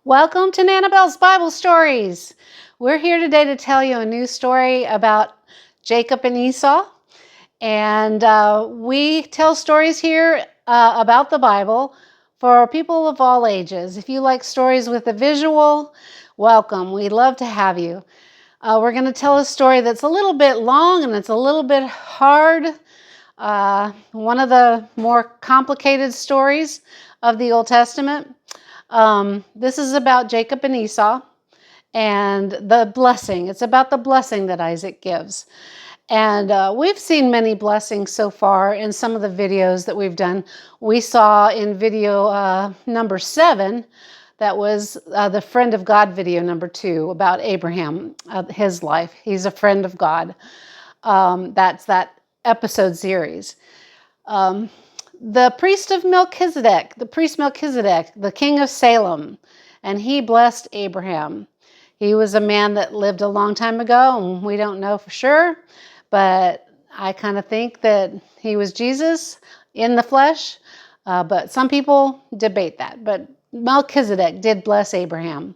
Welcome to Annabelle's Bible Stories. We're here today to tell you a new story about Jacob and Esau. And we tell stories here about the Bible for people of all ages. If you like stories with a visual, welcome. We'd love to have you. We're going to tell a story that's a little bit long and it's a little bit hard. One of the more complicated stories of the Old Testament. This is about Jacob and Esau and the blessing. It's about the blessing that Isaac gives. And we've seen many blessings so far in some of the videos that we've done. We saw in video number 7, that was the Friend of God video number 2 about Abraham, his life. He's a friend of God. That's that episode series. The priest Melchizedek, the king of Salem, and he blessed Abraham. He was a man that lived a long time ago, and we don't know for sure, but I kind of think that he was Jesus in the flesh, but some people debate that. But Melchizedek did bless Abraham.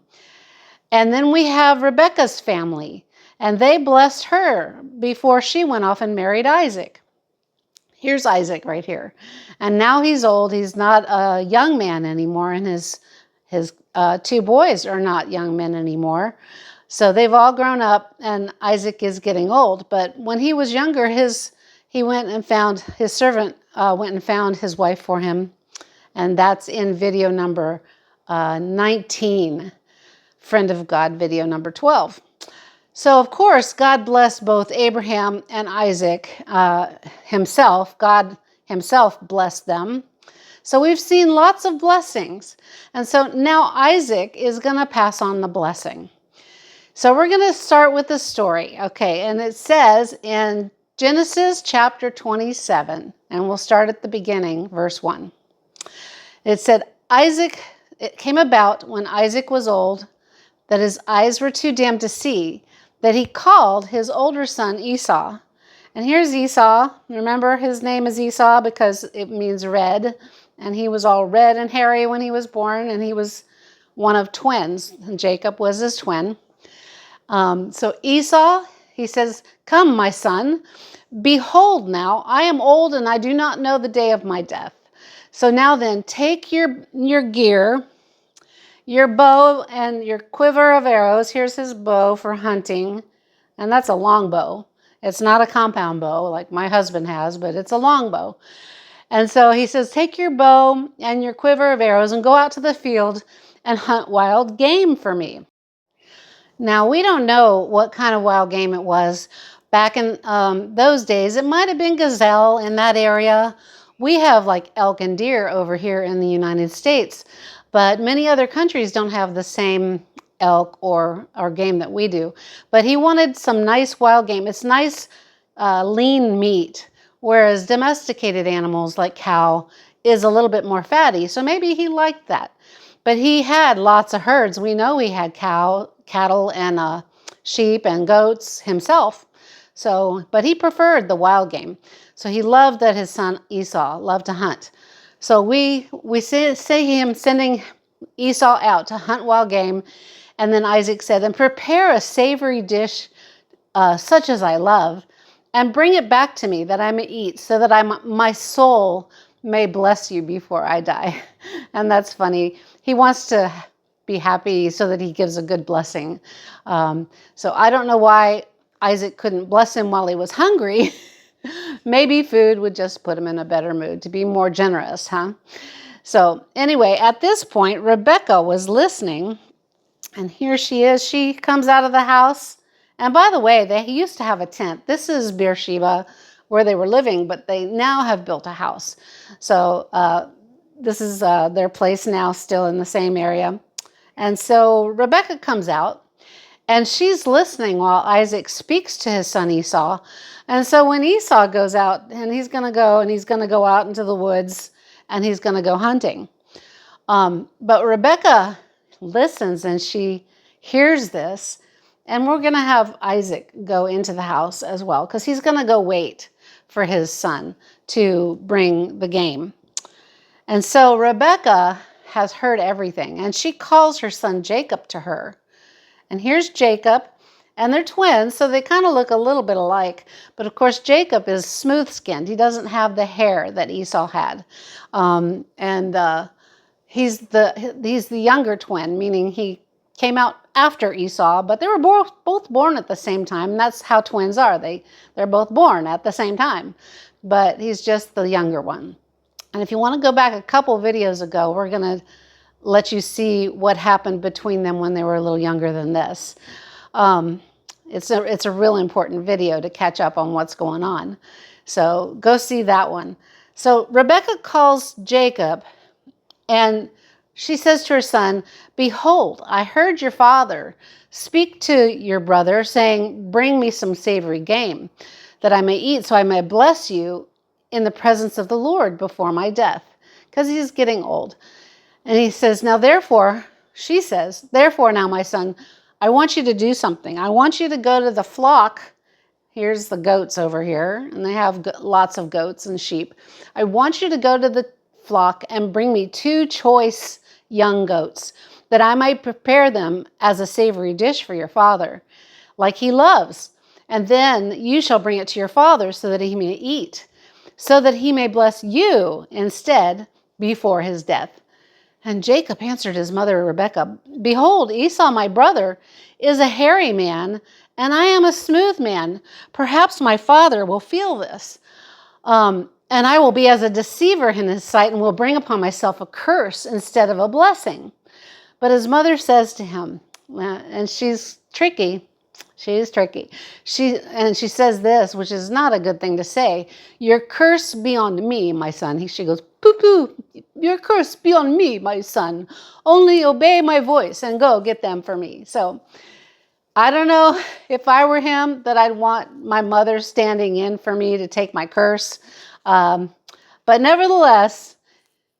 And then we have Rebekah's family, and they blessed her before she went off and married Isaac. Here's Isaac right here. And now he's old. He's not a young man anymore, and his 2 boys are not young men anymore. So they've all grown up, and Isaac is getting old. But when he was younger, his servant went and found his wife for him. And that's in video number 19, Friend of God video number 12. So, of course, God blessed both Abraham and Isaac himself. God himself blessed them. So we've seen lots of blessings. And so now Isaac is going to pass on the blessing. So we're going to start with the story. Okay, and it says in Genesis chapter 27, and we'll start at the beginning, verse 1. It said, it came about when Isaac was old, that his eyes were too dim to see, that he called his older son Esau. And here's Esau. Remember, his name is Esau because it means red. And he was all red and hairy when he was born, and he was one of twins. And Jacob was his twin. So Esau, he says, "Come, my son, behold now, I am old and I do not know the day of my death. So now then, take your gear, your bow and your quiver of arrows." Here's his bow for hunting. And that's a long bow. It's not a compound bow like my husband has, but it's a long bow. And so he says, take your bow and your quiver of arrows and go out to the field and hunt wild game for me. Now, we don't know what kind of wild game it was. Back in those days, it might have been gazelle in that area. We have like elk and deer over here in the United States. But many other countries don't have the same elk or game that we do. But he wanted some nice wild game. It's nice lean meat, whereas domesticated animals like cow is a little bit more fatty. So maybe he liked that. But he had lots of herds. We know he had cattle and sheep and goats himself. But he preferred the wild game. So he loved that his son Esau loved to hunt. So we see him sending Esau out to hunt wild game. And then Isaac said, "And prepare a savory dish such as I love, and bring it back to me that I may eat, so that my soul may bless you before I die." And that's funny. He wants to be happy so that he gives a good blessing. So I don't know why Isaac couldn't bless him while he was hungry. Maybe food would just put him in a better mood to be more generous, huh? So anyway, at this point, Rebekah was listening, and here she is. She comes out of the house. And by the way, they used to have a tent. This is Beersheba, where they were living, but they now have built a house. So this is their place now, still in the same area. And so Rebekah comes out, and she's listening while Isaac speaks to his son Esau. And so when Esau goes out, and he's going to go out into the woods, and he's going to go hunting. But Rebekah listens, and she hears this. And we're going to have Isaac go into the house as well, because he's going to go wait for his son to bring the game. And so Rebekah has heard everything, and she calls her son Jacob to her. And here's Jacob, and they're twins, so they kind of look a little bit alike. But of course, Jacob is smooth-skinned. He doesn't have the hair that Esau had. He's the younger twin, meaning he came out after Esau, but they were both born at the same time, and that's how twins are. They're both born at the same time, but he's just the younger one. And if you want to go back a couple videos ago, we're going to let you see what happened between them when they were a little younger than this. It's a real important video to catch up on what's going on. So go see that one. So Rebekah calls Jacob, and she says to her son, "Behold, I heard your father speak to your brother, saying, 'Bring me some savory game, that I may eat, so I may bless you in the presence of the Lord before my death,'" because he's getting old. And he says, she says, "Therefore now, my son, I want you to do something. I want you to go to the flock." Here's the goats over here, and they have lots of goats and sheep. "I want you to go to the flock and bring me 2 choice young goats, that I might prepare them as a savory dish for your father, like he loves. And then you shall bring it to your father, so that he may eat, so that he may bless you instead before his death." And Jacob answered his mother Rebekah, "Behold, Esau my brother is a hairy man, and I am a smooth man. Perhaps my father will feel this, and I will be as a deceiver in his sight, and will bring upon myself a curse instead of a blessing." But his mother says to him, and she's tricky. She is tricky. She says this, which is not a good thing to say. "Your curse be on me, my son." She goes, "Poo-poo, your curse be on me, my son. Only obey my voice and go get them for me." So I don't know if I were him that I'd want my mother standing in for me to take my curse. But nevertheless,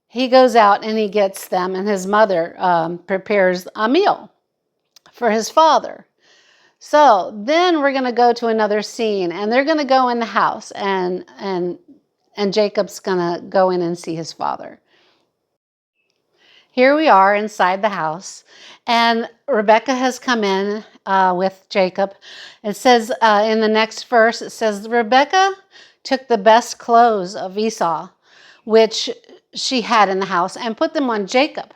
he goes out and he gets them, and his mother prepares a meal for his father. So then we're going to go to another scene, and they're going to go in the house, and Jacob's going to go in and see his father. Here we are inside the house, and Rebekah has come in with Jacob. It says in the next verse, it says, "Rebekah took the best clothes of Esau, which she had in the house, and put them on Jacob."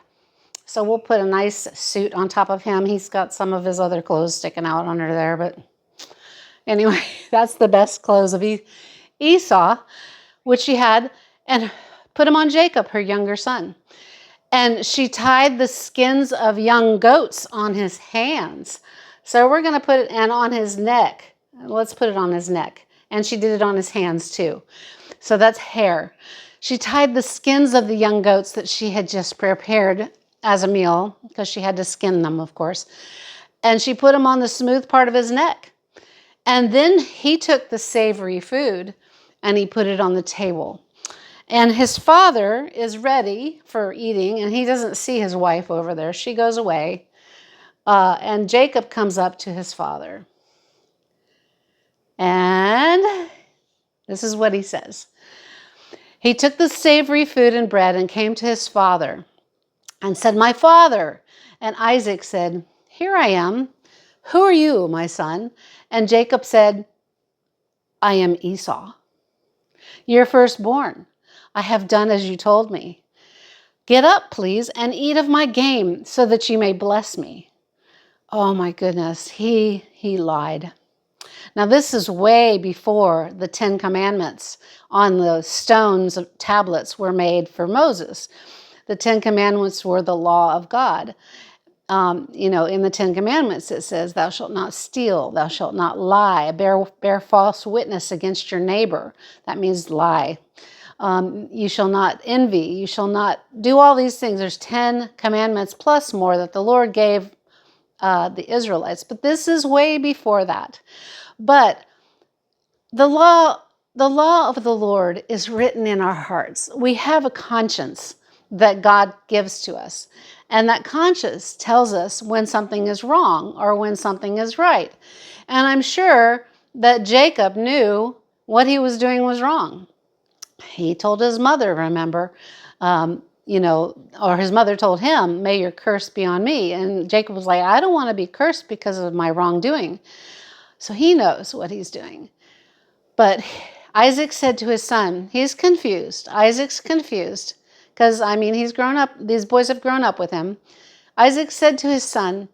So we'll put a nice suit on top of him. He's got some of his other clothes sticking out under there. But anyway, that's the best clothes of Esau, which she had, and put them on Jacob, her younger son. And she tied the skins of young goats on his hands. So we're going to put it, and on his neck. Let's put it on his neck. And she did it on his hands too. So that's hair. She tied the skins of the young goats that she had just prepared as a meal, because she had to skin them, of course. And she put them on the smooth part of his neck. And then he took the savory food and he put it on the table. And his father is ready for eating, and he doesn't see his wife over there. She goes away. And Jacob comes up to his father. And this is what he says. He took the savory food and bread and came to his father and said, "My father." And Isaac said, "Here I am. Who are you, my son?" And Jacob said, "I am Esau, your firstborn. I have done as you told me. Get up, please, and eat of my game, so that you may bless me." Oh my goodness, he lied. Now this is way before the 10 Commandments on the stones of tablets were made for Moses. The 10 Commandments were the law of God. In the 10 Commandments it says, "Thou shalt not steal, thou shalt not lie, bear false witness against your neighbor." That means lie. You shall not envy, you shall not do all these things. There's 10 commandments plus more that the Lord gave the Israelites. But this is way before that. But the law of the Lord is written in our hearts. We have a conscience that God gives to us. And that conscience tells us when something is wrong or when something is right. And I'm sure that Jacob knew what he was doing was wrong. He told his mother, remember, or his mother told him, may your curse be on me. And Jacob was like, I don't want to be cursed because of my wrongdoing. So he knows what he's doing. But Isaac said to his son, he's confused. Isaac's confused because, he's grown up. These boys have grown up with him. Isaac said to his son,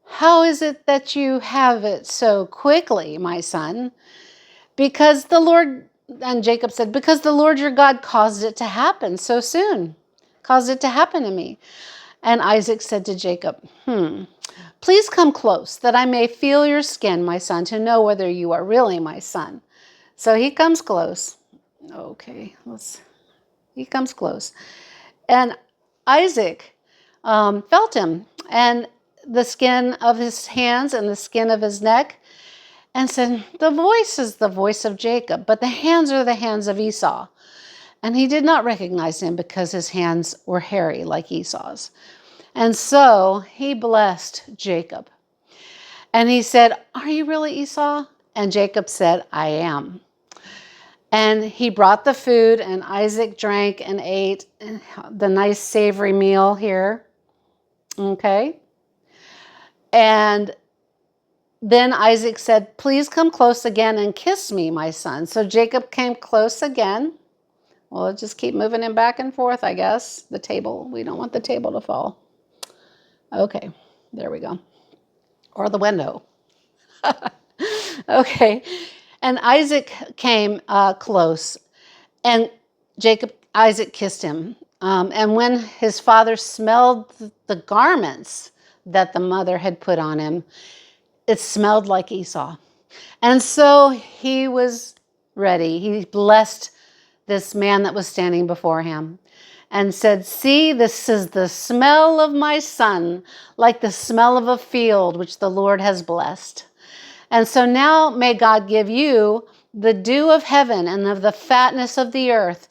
how is it that you have it so quickly, my son? Because the Lord, and Jacob said, because the Lord your God caused it to happen so soon, caused it to happen to me. And Isaac said to Jacob, please come close that I may feel your skin, my son, to know whether you are really my son. So he comes close. Okay, he comes close. And Isaac felt him, and the skin of his hands and the skin of his neck, and said, the voice is the voice of Jacob, but the hands are the hands of Esau. And he did not recognize him because his hands were hairy like Esau's. And so he blessed Jacob. And he said, are you really Esau? And Jacob said, I am. And he brought the food, and Isaac drank and ate the nice savory meal here. Okay. And then Isaac said, please come close again and kiss me, my son. So Jacob came close again. We'll just keep moving him back and forth, I guess. The table, we don't want the table to fall. Okay, there we go. Or the window. Okay. And Isaac came close, and Isaac kissed him. And when his father smelled the garments that the mother had put on him, it smelled like Esau. And so he was ready. He blessed this man that was standing before him and said, see, this is the smell of my son, like the smell of a field which the Lord has blessed. And so now may God give you the dew of heaven and of the fatness of the earth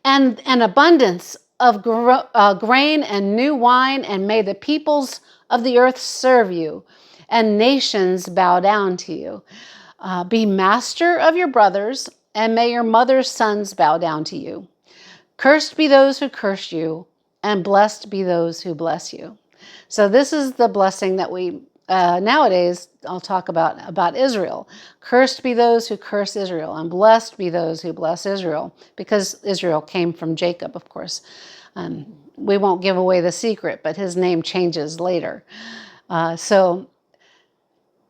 and an abundance of grain and new wine, and may the peoples of the earth serve you and nations bow down to you. Be master of your brothers, and may your mother's sons bow down to you. Cursed be those who curse you, and blessed be those who bless you. So this is the blessing that we nowadays, I'll talk about Israel. Cursed be those who curse Israel, and blessed be those who bless Israel, because Israel came from Jacob, of course. We won't give away the secret, but his name changes later. So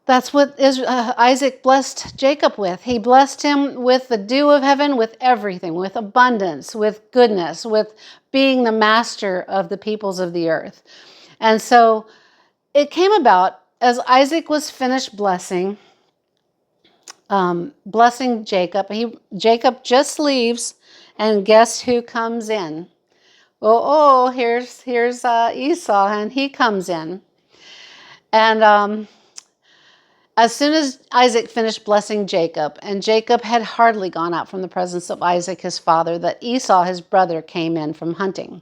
that's what Isaac blessed Jacob with. He blessed him with the dew of heaven, with everything, with abundance, with goodness, with being the master of the peoples of the earth. And so it came about as Isaac was finished blessing Jacob. Jacob just leaves, and guess who comes in? Here's Esau, and he comes in. And as soon as Isaac finished blessing Jacob, and Jacob had hardly gone out from the presence of Isaac his father, that Esau his brother came in from hunting.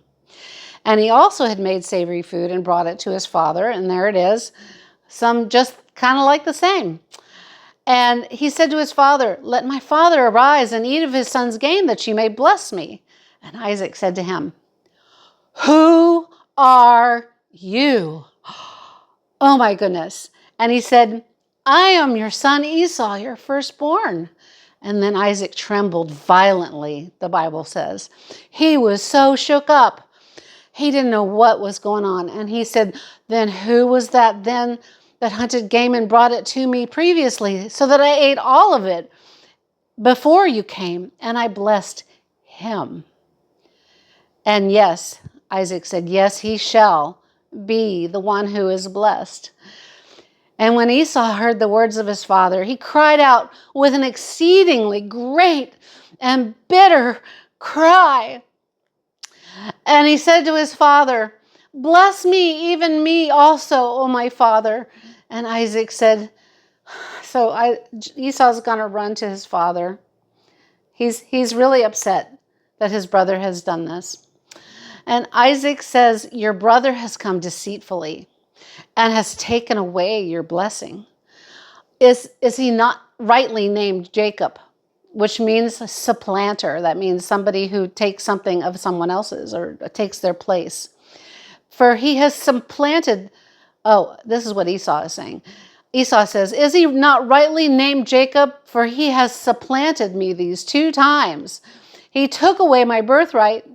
And he also had made savory food and brought it to his father, and there it is, some just kind of like the same. And he said to his father, let my father arise and eat of his son's game, that you may bless me. And Isaac said to him, who are you? Oh my goodness. And he said, I am your son Esau, your firstborn. And then Isaac trembled violently, the Bible says. He was so shook up. He didn't know what was going on. And he said, then who was that then that hunted game and brought it to me previously, so that I ate all of it before you came, and I blessed him? And yes, Isaac said, yes, he shall be the one who is blessed. And when Esau heard the words of his father, he cried out with an exceedingly great and bitter cry. And he said to his father, bless me, even me also, O my father. And Isaac said, Esau's going to run to his father. He's really upset that his brother has done this. And Isaac says, your brother has come deceitfully and has taken away your blessing. Is he not rightly named Jacob? which means supplanter. That means somebody who takes something of someone else's or takes their place. For he has supplanted, oh, this is what Esau is saying. Esau says, is he not rightly named Jacob? For he has supplanted me these 2 times. He took away my birthright,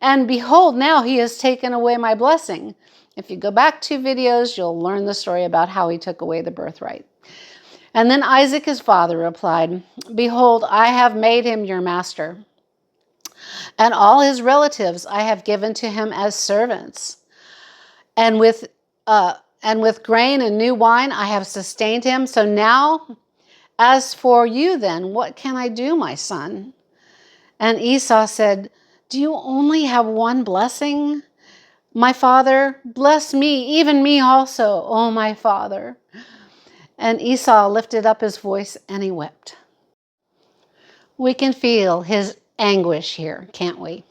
and behold, now he has taken away my blessing. If you go back 2 videos, you'll learn the story about how he took away the birthright. And then Isaac, his father, replied, behold, I have made him your master, and all his relatives I have given to him as servants. And with grain and new wine I have sustained him. So now, as for you then, what can I do, my son? And Esau said, do you only have one blessing? My father, bless me, even me also, O my father. And Esau lifted up his voice and he wept. We can feel his anguish here, can't we?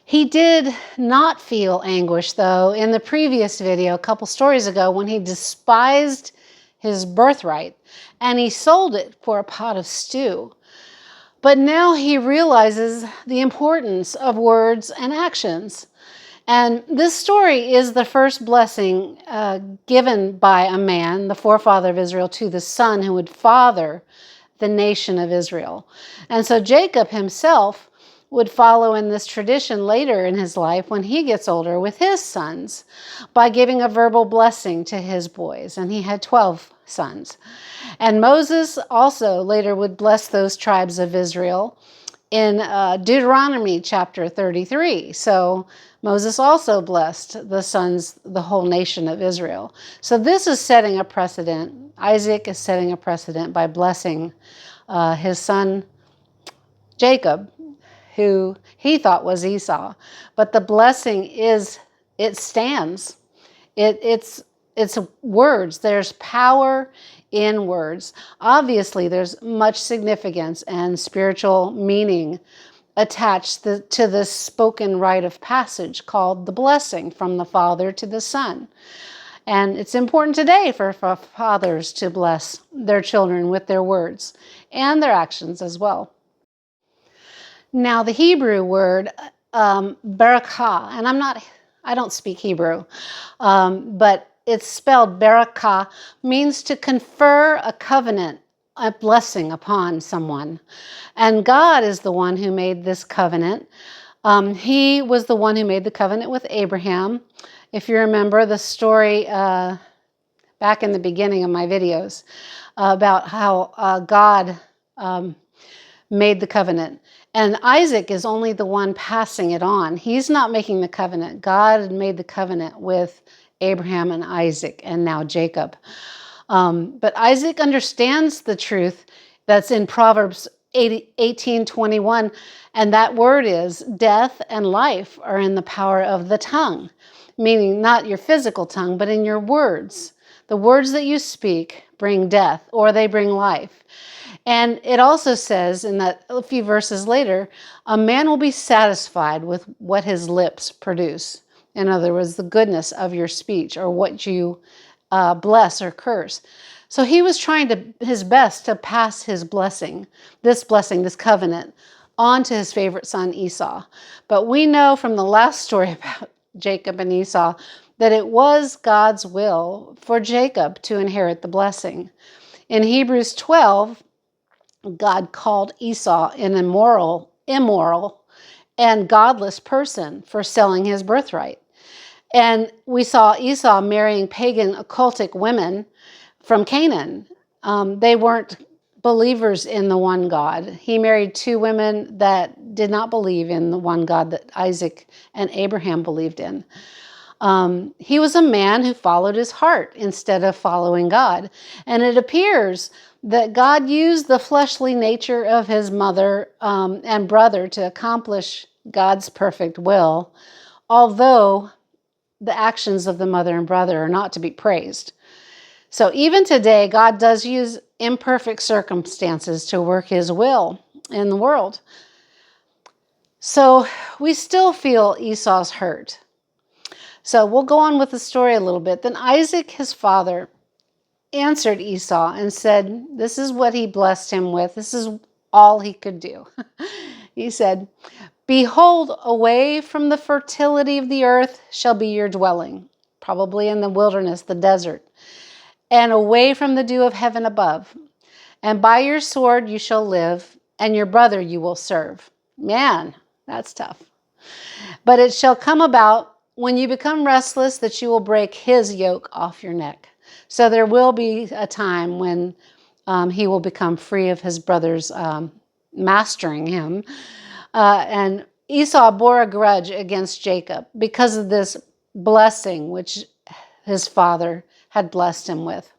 He did not feel anguish, though, in the previous video, a couple stories ago, when he despised his birthright and he sold it for a pot of stew. But now he realizes the importance of words and actions. And this story is the first blessing given by a man, the forefather of Israel, to the son who would father the nation of Israel. And so Jacob himself would follow in this tradition later in his life when he gets older with his sons by giving a verbal blessing to his boys. And he had 12 sons. And Moses also later would bless those tribes of Israel in Deuteronomy chapter 33. So Moses also blessed the sons, the whole nation of Israel. So this is setting a precedent. Isaac is setting a precedent by blessing his son Jacob, who he thought was Esau. But the blessing is, it stands. It's words. There's power in words. Obviously, there's much significance and spiritual meaning attached to this spoken rite of passage called the blessing from the father to the son. And it's important today for fathers to bless their children with their words and their actions as well. Now, the Hebrew word barakah, and I don't speak Hebrew, but it's spelled barakah, means to confer a covenant, a blessing upon someone. And God is the one who made this covenant. He was the one who made the covenant with Abraham. If you remember the story back in the beginning of my videos about how God made the covenant. And Isaac is only the one passing it on. He's not making the covenant. God had made the covenant with Abraham and Isaac and now Jacob. But Isaac understands the truth that's in Proverbs 18:21, and that word is death and life are in the power of the tongue, meaning not your physical tongue, but in your words. The words that you speak bring death or they bring life. And it also says in that a few verses later, a man will be satisfied with what his lips produce. In other words, the goodness of your speech or what you bless or curse. So he was trying his best to pass his blessing, this covenant, on to his favorite son Esau. But we know from the last story about Jacob and Esau that it was God's will for Jacob to inherit the blessing. In Hebrews 12, God called Esau an immoral, and godless person for selling his birthright. And we saw Esau marrying pagan occultic women from Canaan. They weren't believers in the one God. He married 2 women that did not believe in the one God that Isaac and Abraham believed in. He was a man who followed his heart instead of following God. And it appears that God used the fleshly nature of his mother and brother to accomplish God's perfect will, although the actions of the mother and brother are not to be praised. So even today, God does use imperfect circumstances to work his will in the world. So we still feel Esau's hurt. So we'll go on with the story a little bit. Then Isaac, his father, answered Esau and said, this is what he blessed him with. This is all he could do. He said, behold, away from the fertility of the earth shall be your dwelling, probably in the wilderness, the desert, and away from the dew of heaven above. And by your sword you shall live, and your brother you will serve. Man, that's tough. But it shall come about when you become restless that you will break his yoke off your neck. So there will be a time when he will become free of his brother's mastering him. And Esau bore a grudge against Jacob because of this blessing which his father had blessed him with.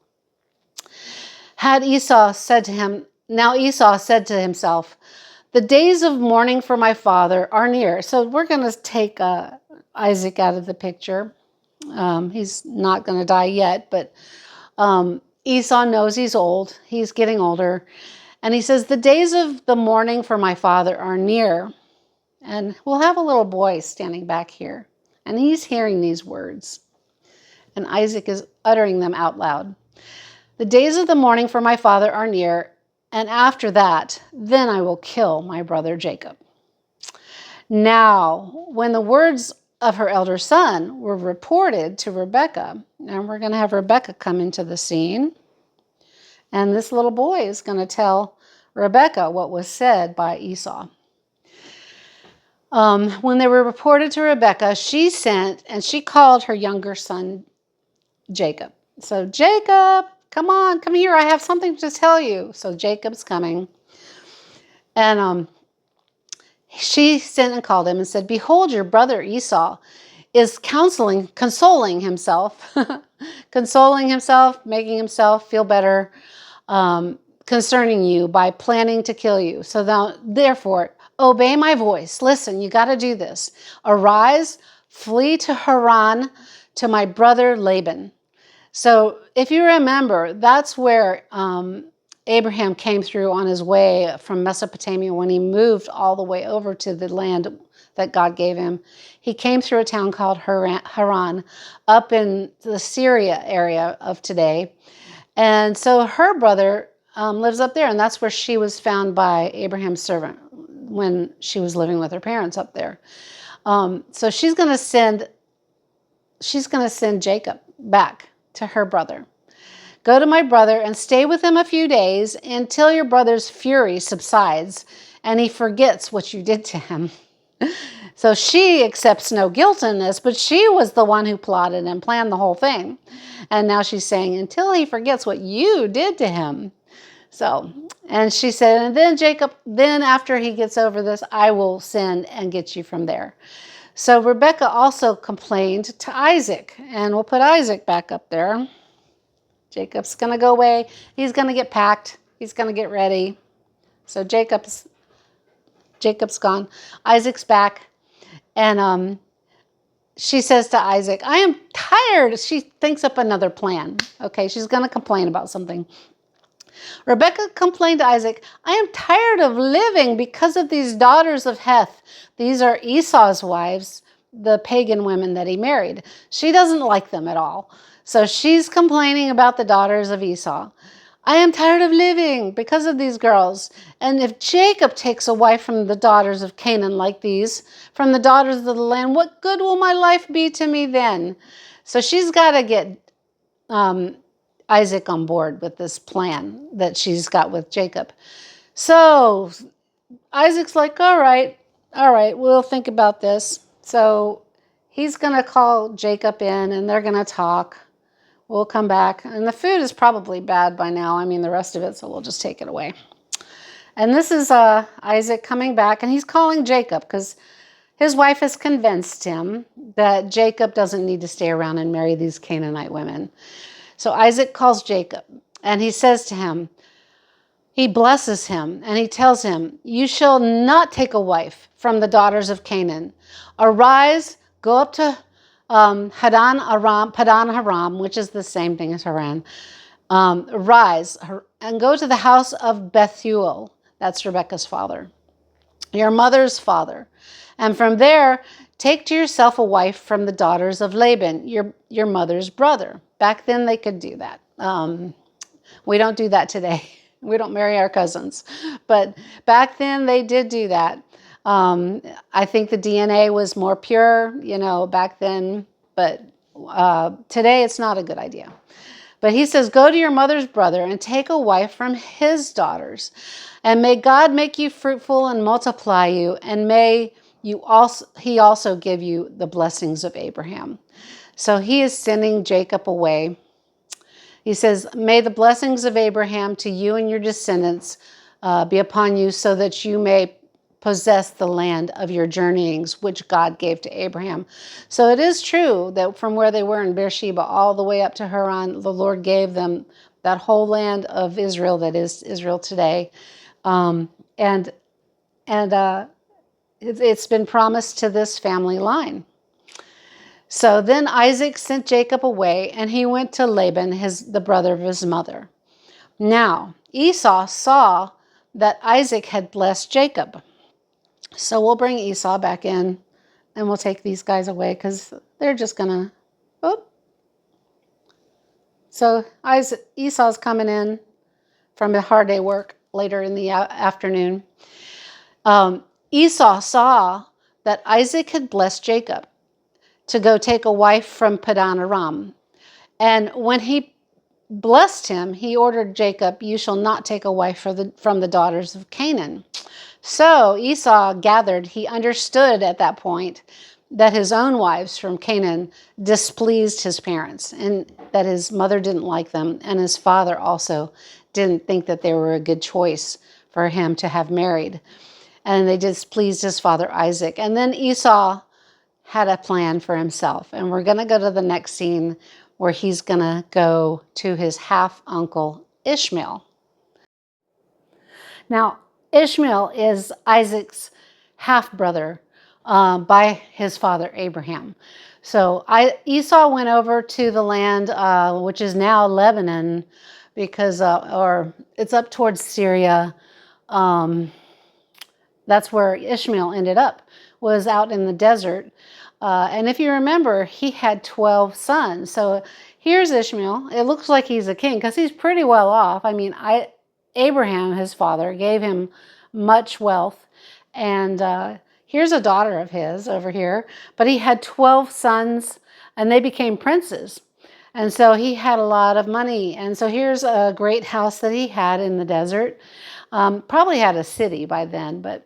Now Esau said to himself, the days of mourning for my father are near. So we're going to take Isaac out of the picture. He's not going to die yet, but Esau knows he's old. He's getting older. And he says, the days of the mourning for my father are near. And we'll have a little boy standing back here. And he's hearing these words. And Isaac is uttering them out loud. The days of the mourning for my father are near, and after that, then I will kill my brother Jacob. Now, when the words of her elder son were reported to Rebekah, and we're going to have Rebekah come into the scene, and this little boy is going to tell Rebekah what was said by Esau. When they were reported to Rebekah, she sent and she called her younger son Jacob. So, Jacob, come on, come here. I have something to tell you. So Jacob's coming. And she sent and called him and said, behold, your brother Esau is consoling himself, making himself feel better concerning you by planning to kill you. So therefore, obey my voice. Listen, you got to do this. Arise, flee to Haran to my brother Laban. So if you remember, that's where Abraham came through on his way from Mesopotamia when he moved all the way over to the land that God gave him. He came through a town called Haran up in the Syria area of today. And so her brother lives up there, and that's where she was found by Abraham's servant when she was living with her parents up there. So she's going to send Jacob back to her brother. Go to my brother and stay with him a few days until your brother's fury subsides and he forgets what you did to him. So she accepts no guilt in this, but she was the one who plotted and planned the whole thing. And now she's saying, until he forgets what you did to him. So, and she said, and then Jacob, then after he gets over this, I will send and get you from there. So Rebekah also complained to Isaac, and we'll put Isaac back up there. Jacob's going to go away. He's going to get packed. He's going to get ready. So Jacob's gone. Isaac's back. And she says to Isaac, I am tired. She thinks up another plan. Okay, she's going to complain about something. Rebekah complained to Isaac, I am tired of living because of these daughters of Heth. These are Esau's wives, the pagan women that he married. She doesn't like them at all. So she's complaining about the daughters of Esau. I am tired of living because of these girls. And if Jacob takes a wife from the daughters of Canaan like these, from the daughters of the land, what good will my life be to me then? So she's got to get Isaac on board with this plan that she's got with Jacob. So Isaac's like, all right, we'll think about this. So he's going to call Jacob in and they're going to talk. We'll come back. And the food is probably bad by now. I mean, the rest of it, so we'll just take it away. And this is Isaac coming back, and he's calling Jacob because his wife has convinced him that Jacob doesn't need to stay around and marry these Canaanite women. So Isaac calls Jacob, and he says to him, he blesses him, and he tells him, you shall not take a wife from the daughters of Canaan. Arise, go up to Padan Aram, which is the same thing as Haran. Rise and go to the house of Bethuel. That's Rebekah's father, your mother's father. And from there, take to yourself a wife from the daughters of Laban, your mother's brother. Back then they could do that. We don't do that today. We don't marry our cousins. But back then they did do that. I think the DNA was more pure, back then. But today it's not a good idea. But he says, go to your mother's brother and take a wife from his daughters. And may God make you fruitful and multiply you. And may he also give you the blessings of Abraham. So he is sending Jacob away. He says, may the blessings of Abraham to you and your descendants be upon you so that you may possess the land of your journeyings, which God gave to Abraham. So it is true that from where they were in Beersheba all the way up to Haran, the Lord gave them that whole land of Israel that is Israel today. And it's been promised to this family line. So then Isaac sent Jacob away, and he went to Laban, the brother of his mother. Now Esau saw that Isaac had blessed Jacob. So we'll bring Esau back in, and we'll take these guys away because they're just going to... So Esau's coming in from a hard day work later in the afternoon. Esau saw that Isaac had blessed Jacob to go take a wife from Padan Aram. And when he blessed him, he ordered Jacob, you shall not take a wife from the daughters of Canaan. So Esau gathered, he understood at that point that his own wives from Canaan displeased his parents and that his mother didn't like them, and his father also didn't think that they were a good choice for him to have married. And they displeased his father Isaac. And then Esau had a plan for himself. And we're going to go to the next scene where he's going to go to his half-uncle Ishmael. Now, Ishmael is Isaac's half-brother by his father Abraham. So Esau went over to the land, which is now Lebanon, because, or it's up towards Syria. That's where Ishmael ended up, was out in the desert. And if you remember, he had 12 sons. So here's Ishmael. It looks like he's a king because he's pretty well off. I mean, Abraham, his father, gave him much wealth. And here's a daughter of his over here. But he had 12 sons, and they became princes. And so he had a lot of money. And so here's a great house that he had in the desert. Probably had a city by then, but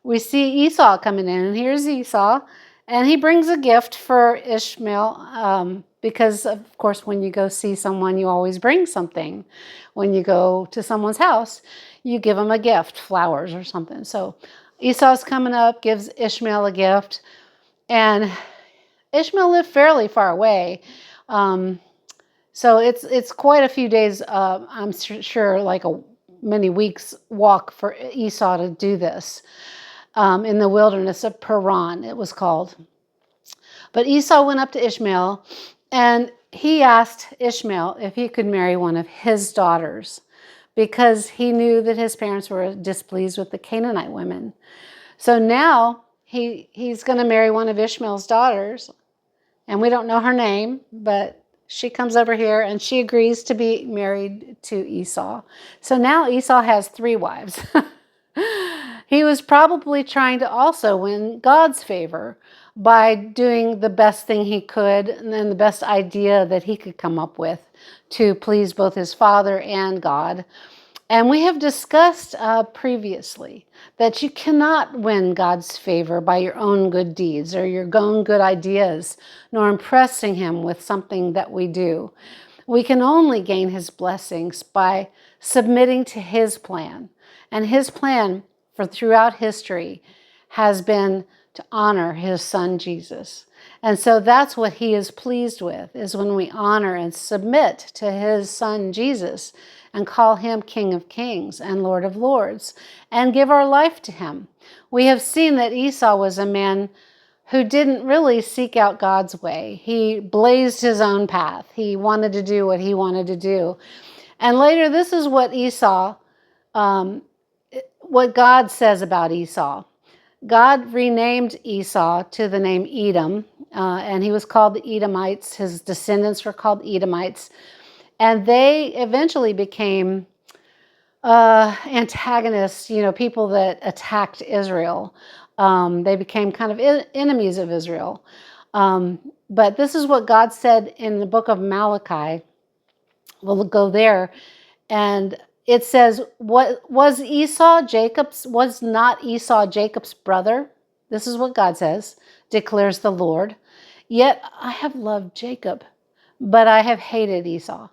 we see Esau coming in, and here's Esau, and he brings a gift for Ishmael because, of course, when you go see someone, you always bring something. When you go to someone's house, you give them a gift, flowers or something. So Esau's coming up, gives Ishmael a gift, and Ishmael lived fairly far away. So it's quite a few days, I'm sure, like many weeks walk for Esau to do this in the wilderness of Paran, it was called. But Esau went up to Ishmael, and he asked Ishmael if he could marry one of his daughters because he knew that his parents were displeased with the Canaanite women. So now he's going to marry one of Ishmael's daughters, and we don't know her name, but she comes over here and she agrees to be married to Esau. So now Esau has 3 wives. He was probably trying to also win God's favor by doing the best thing he could and then the best idea that he could come up with to please both his father and God. And we have discussed previously that you cannot win God's favor by your own good deeds or your own good ideas, nor impressing him with something that we do. We can only gain his blessings by submitting to his plan. And his plan for throughout history has been to honor his son Jesus. And so that's what he is pleased with, is when we honor and submit to his son Jesus and call him King of Kings and Lord of Lords and give our life to him. We have seen that Esau was a man who didn't really seek out God's way. He blazed his own path. He wanted to do what he wanted to do. And later, this is what what God says about Esau. God renamed Esau to the name Edom, and he was called the Edomites. His descendants were called Edomites. And they eventually became antagonists, people that attacked Israel. They became kind of enemies of Israel. But this is what God said in the book of Malachi. We'll go there. And it says, "What was Esau Jacob's? Was not Esau Jacob's brother?" This is what God says, declares the Lord. "Yet I have loved Jacob, but I have hated Esau."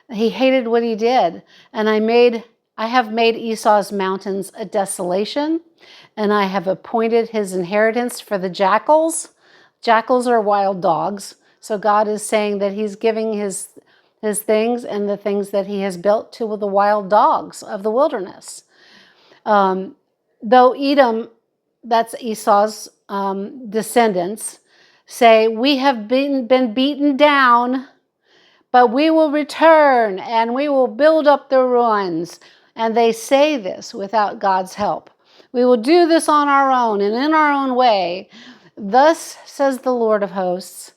He hated what he did. "And I have made Esau's mountains a desolation, and I have appointed his inheritance for the jackals." Jackals are wild dogs. So God is saying that he's giving his things and the things that he has built to the wild dogs of the wilderness. Though Edom, that's Esau's descendants, say, "We have been beaten down, but we will return and we will build up the ruins." And they say this without God's help. "We will do this on our own and in our own way. Thus says the Lord of hosts,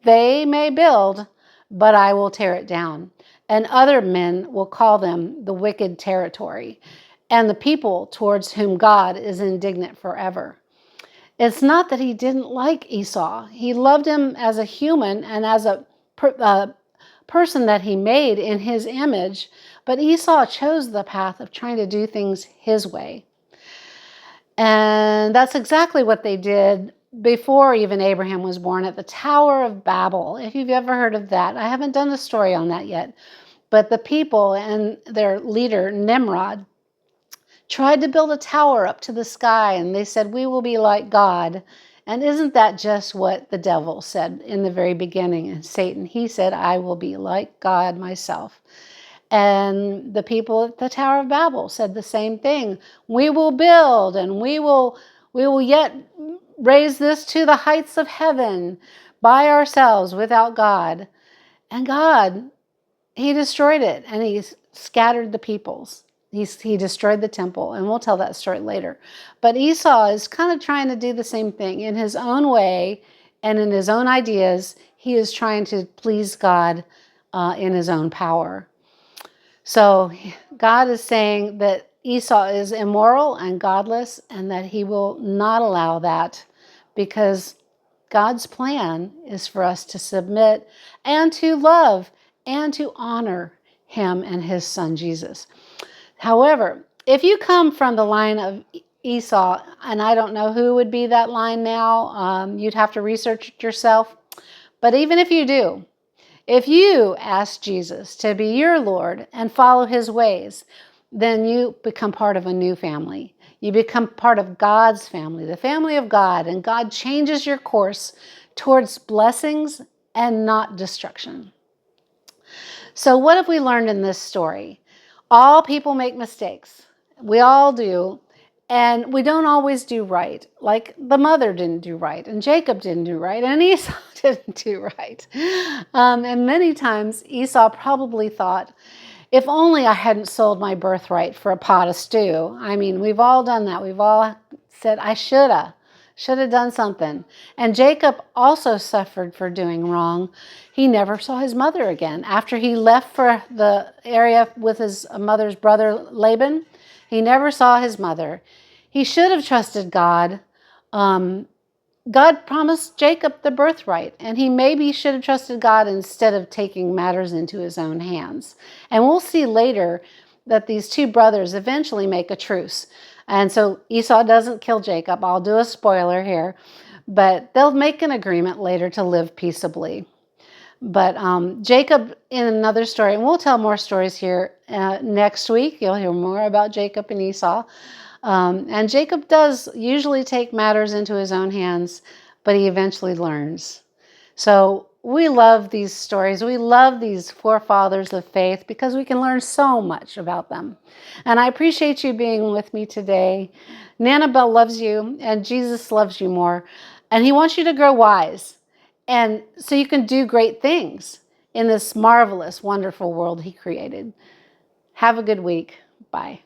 they may build, but I will tear it down. And other men will call them the wicked territory, and the people towards whom God is indignant forever." It's not that he didn't like Esau. He loved him as a human and as a person that he made in his image, but Esau chose the path of trying to do things his way. And that's exactly what they did before even Abraham was born at the Tower of Babel. If you've ever heard of that, I haven't done a story on that yet, but the people and their leader, Nimrod, tried to build a tower up to the sky, and they said, "We will be like God." And isn't that just what the devil said in the very beginning? And Satan, he said, "I will be like God myself." And the people at the Tower of Babel said the same thing. "We will build, and we will yet raise this to the heights of heaven by ourselves without God." And God, he destroyed it, and he scattered the peoples. He destroyed the temple, and we'll tell that story later. But Esau is kind of trying to do the same thing in his own way and in his own ideas. He is trying to please God in his own power. So God is saying that Esau is immoral and godless, and that he will not allow that, because God's plan is for us to submit and to love and to honor him and his son Jesus. However, if you come from the line of Esau, and I don't know who would be that line now, you'd have to research it yourself. But even if you do, if you ask Jesus to be your Lord and follow his ways, then you become part of a new family. You become part of God's family, the family of God, and God changes your course towards blessings and not destruction. So what have we learned in this story? All people make mistakes. We all do. And we don't always do right. Like the mother didn't do right, and Jacob didn't do right, and Esau didn't do right. And many times Esau probably thought, if only I hadn't sold my birthright for a pot of stew. I mean, we've all done that. We've all said, I should have done something. And Jacob also suffered for doing wrong. He never saw his mother again. After he left for the area with his mother's brother Laban, he never saw his mother. He should have trusted God. God promised Jacob the birthright, and he maybe should have trusted God instead of taking matters into his own hands. And we'll see later that these two brothers eventually make a truce. And so Esau doesn't kill Jacob. I'll do a spoiler here. But they'll make an agreement later to live peaceably. But Jacob, in another story, and we'll tell more stories here next week. You'll hear more about Jacob and Esau. And Jacob does usually take matters into his own hands, but he eventually learns. So we love these stories. We love these forefathers of faith because we can learn so much about them. And I appreciate you being with me today. Nanabelle loves you, and Jesus loves you more. And he wants you to grow wise, and so you can do great things in this marvelous, wonderful world he created. Have a good week. Bye.